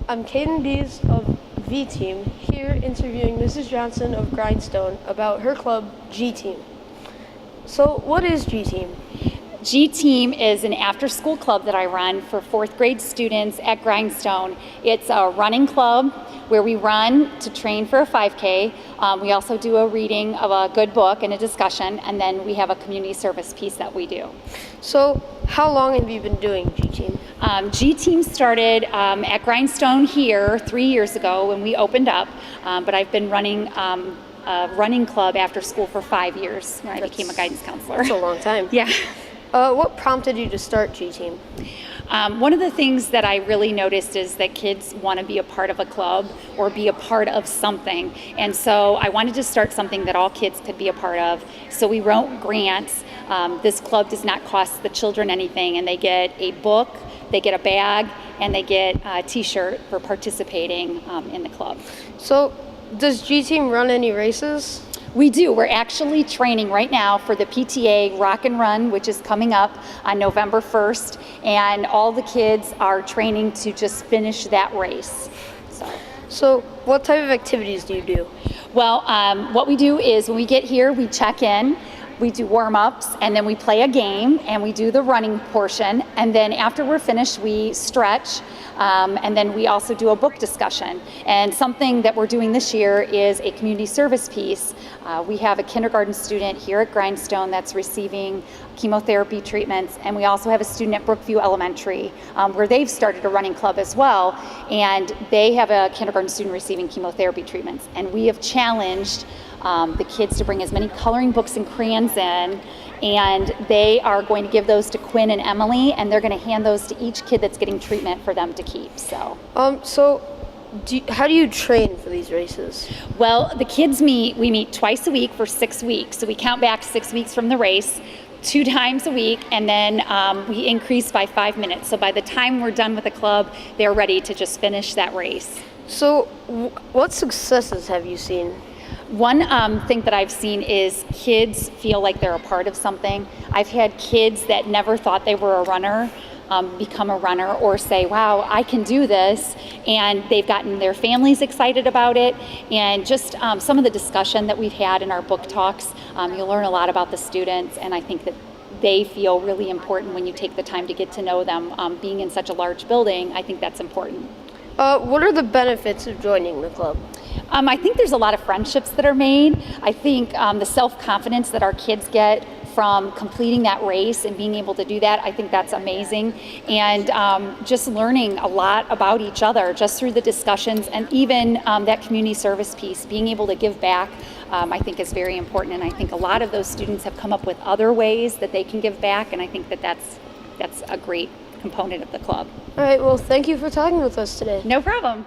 I'm Caden Dees of V-TEAM, here interviewing Mrs. Johnson of Grindstone about her club, GTeam. So what is GTeam? GTeam is an after-school club that I run for fourth grade students at Grindstone. It's a running club where we run to train for a 5K. We also do a reading of a good book and a discussion, and then we have a community service piece that we do. So how long have you been doing GTeam? GTeam started at Grindstone here 3 years ago when we opened up, but I've been running a running club after school for 5 years when I became a guidance counselor. That's a long time. Yeah. What prompted you to start GTeam? One of the things that I really noticed is that kids want to be a part of a club or be a part of something. And so I wanted to start something that all kids could be a part of. So we wrote grants. This club does not cost the children anything, and they get a book, they get a bag, and they get a t-shirt for participating in the club. So does GTeam run any races? We do. We're actually training right now for the PTA Rock and Run, which is coming up on November 1st, and all the kids are training to just finish that race. So what type of activities do you do? Well, what we do is when we get here, we check in, we do warm-ups, and then we play a game, and we do the running portion, and then after we're finished, we stretch, and then we also do a book discussion. And something that we're doing this year is a community service piece. We have a kindergarten student here at Grindstone that's receiving chemotherapy treatments, and we also have a student at Brookview Elementary where they've started a running club as well, and they have a kindergarten student receiving chemotherapy treatments. And we have challenged the kids to bring as many coloring books and crayons in, and they are going to give those to Quinn and Emily, and they're going to hand those to each kid that's getting treatment for them to keep. How do you train for these races? Well, the kids we meet twice a week for 6 weeks. So we count back 6 weeks from the race, 2 times a week, and then we increase by 5 minutes. So by the time we're done with the club, they're ready to just finish that race. So what successes have you seen? One thing that I've seen is kids feel like they're a part of something. I've had kids that never thought they were a runner become a runner, or say, wow, I can do this, and they've gotten their families excited about it. And just some of the discussion that we've had in our book talks, you'll learn a lot about the students, and I think that they feel really important when you take the time to get to know them. Being in such a large building, I think that's important. What are the benefits of joining the club? I think there's a lot of friendships that are made. I think the self-confidence that our kids get from completing that race and being able to do that, I think that's amazing. And just learning a lot about each other just through the discussions, and even that community service piece, being able to give back, I think is very important. And I think a lot of those students have come up with other ways that they can give back, and I think that that's a great component of the club. All right, well, thank you for talking with us today. No problem.